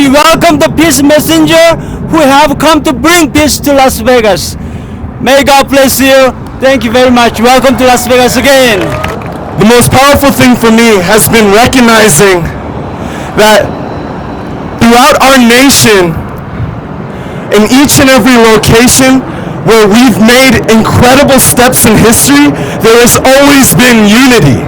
We welcome the peace messenger who have come to bring peace to Las Vegas. May God bless you. Thank you very much. Welcome to Las Vegas again. The most powerful thing for me has been recognizing that throughout our nation, in each and every location where we've made incredible steps in history, there has always been unity.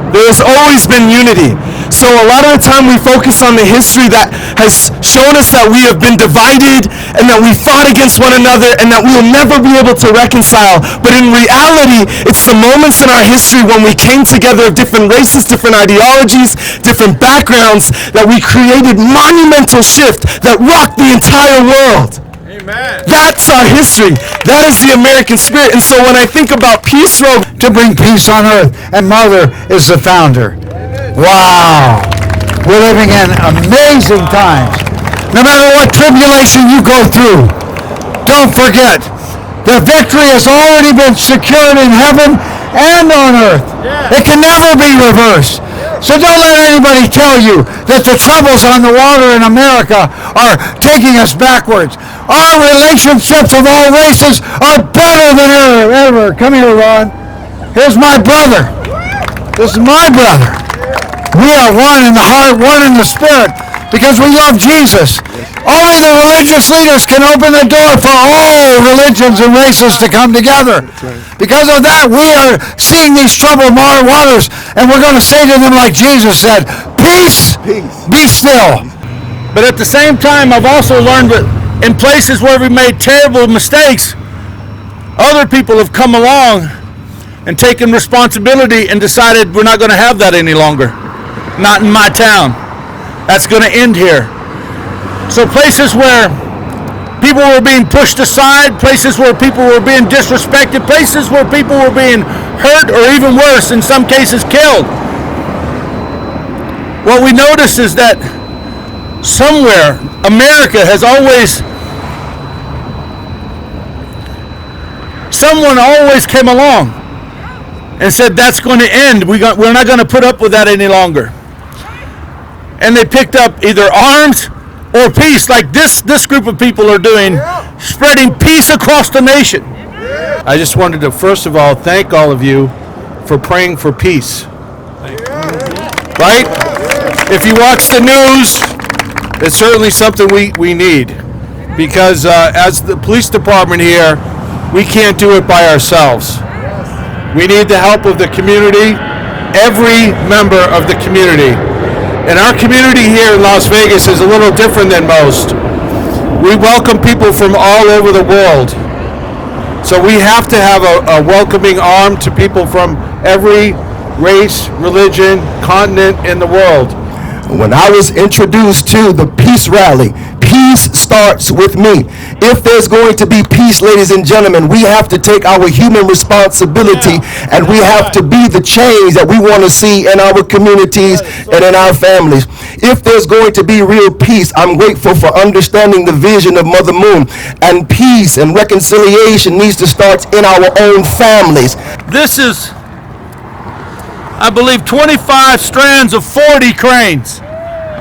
There has always been unity. So a lot of the time we focus on the history that has shown us that we have been divided and that we fought against one another and that we will never be able to reconcile. But in reality, it's the moments in our history when we came together of different races, different ideologies, different backgrounds, that we created monumental shift that rocked the entire world. Amen. That's our history. That is the American spirit. And so when I think about Peace Road, to bring peace on earth, and Mother is the founder. Wow. We're living in amazing times. No matter what tribulation you go through, don't forget, the victory has already been secured in heaven and on earth. It can never be reversed. So don't let anybody tell you that the troubles on the water in America are taking us backwards. Our relationships of all races are better than ever. Come here, Ron. Here's my brother. This is my brother. We are one in the heart, one in the spirit, because we love Jesus. Only the religious leaders can open the door for all religions and races to come together. Because of that, we are seeing these troubled waters, and we're going to say to them like Jesus said, peace, be still. But at the same time, I've also learned that in places where we made terrible mistakes, other people have come along and taken responsibility and decided we're not going to have that any longer. Not in my town. That's going to end here. So places where people were being pushed aside, places where people were being disrespected, places where people were being hurt or even worse, in some cases killed. What we notice is that somewhere America has always, someone always came along and said that's going to end. We're not going to put up with that any longer. And they picked up either arms or peace, like this group of people are doing, spreading peace across the nation. I just wanted to first of all thank all of you for praying for peace. Right? If you watch the news, it's certainly something we need, because as the police department here, we can't do it by ourselves. We need the help of the community, every member of the community. And our community here in Las Vegas is a little different than most. We welcome people from all over the world. So we have to have a welcoming arm to people from every race, religion, continent in the world. when I was introduced to the peace rally, peace starts with me. If there's going to be peace, ladies and gentlemen, we have to take our human responsibility and we have to be the change that we want to see in our communities and in our families. If there's going to be real peace, I'm grateful for understanding the vision of Mother Moon, and peace and reconciliation needs to start in our own families. This is, I believe, 25 strands of 40 cranes,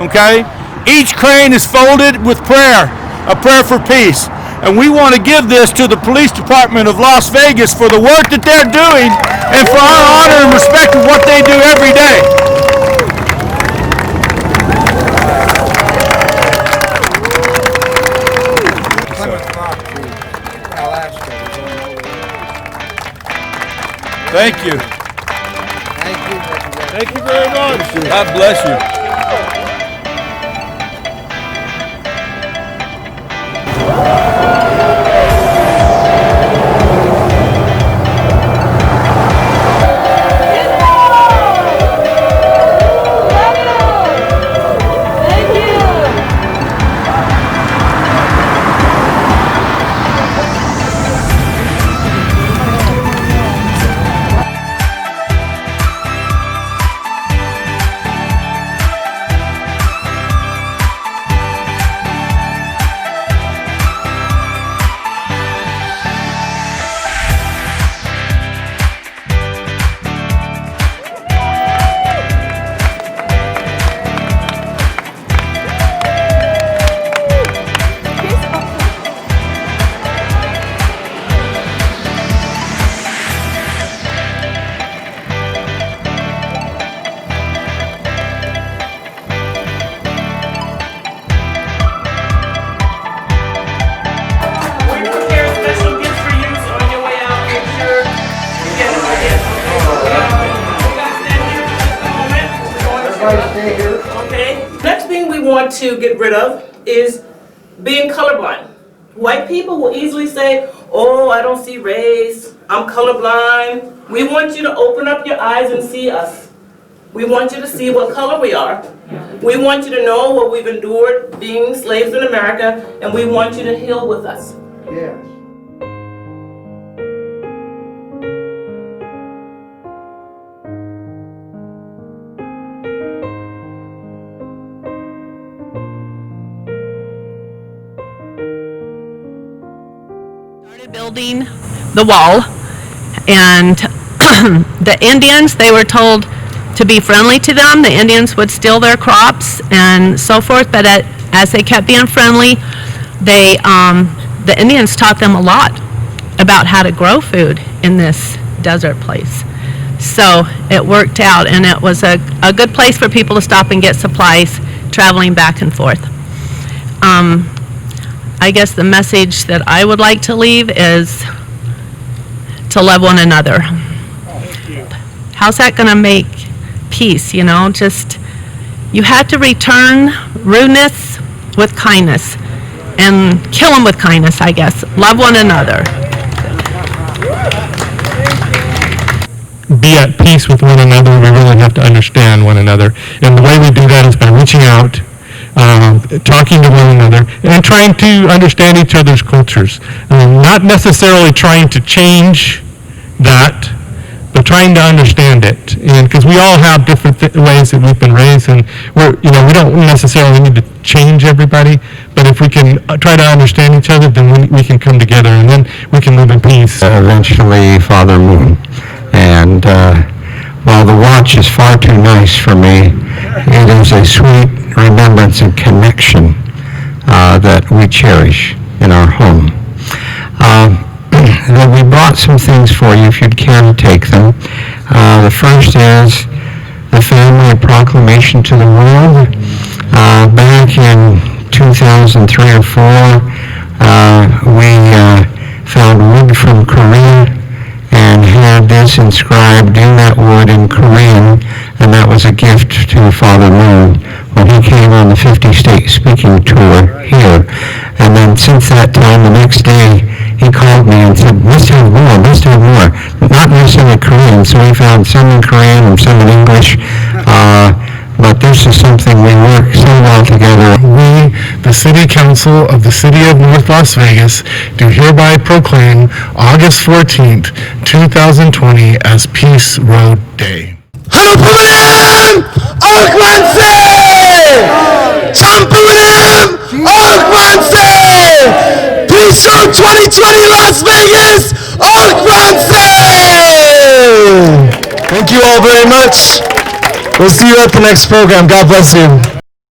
okay? Each crane is folded with prayer, a prayer for peace. And we want to give this to the police department of Las Vegas for the work that they're doing and for our honor and respect of what they do every day. Thank you. Thank you very much. God bless you. Okay. Next thing we want to get rid of is being colorblind. White people will easily say, oh, I don't see race, I'm colorblind. We want you to open up your eyes and see us. We want you to see what color we are. We want you to know what we've endured being slaves in America, and we want you to heal with us. Yes. Started building the wall, and the Indians, they were told to be friendly to them. The Indians would steal their crops and so forth, but as they kept being friendly, the Indians taught them a lot about how to grow food in this desert place. So it worked out, and it was a good place for people to stop and get supplies traveling back and forth. I guess the message that I would like to leave is to love one another. How's that going to make peace, you know? Just, you have to return rudeness with kindness and kill them with kindness, I guess. Love one another. Be at peace with one another. We really have to understand one another. And the way we do that is by reaching out, talking to one another, and trying to understand each other's cultures. Not necessarily trying to change that, but trying to understand it. And because we all have different ways that we've been raised, and we don't necessarily need to change everybody, but if we can try to understand each other, then we can come together, and then we can live in peace. Eventually, Father Moon. And while the watch is far too nice for me, it is a sweet remembrance and connection that we cherish in our home. That we brought some things for you if you'd care to take them. The first is the Family Proclamation to the World. Back in 2003 or 4, we found wood from Korea and had this inscribed in that wood in Korean, and that was a gift to Father Moon when he came on the 50-state speaking tour here. And then since that time, the next day, he called me and said, must have more. Not necessarily Korean, so we found some in Korean and some in English, but this is something we work so well together. We, the City Council of the City of North Las Vegas, do hereby proclaim August 14th, 2020 as Peace Road Day. 하루푸르는 억만세! 참푸르는 억만세! Peace Road 2020 Las Vegas, 억만세! Thank you all very much. We'll see you at the next program. God bless you.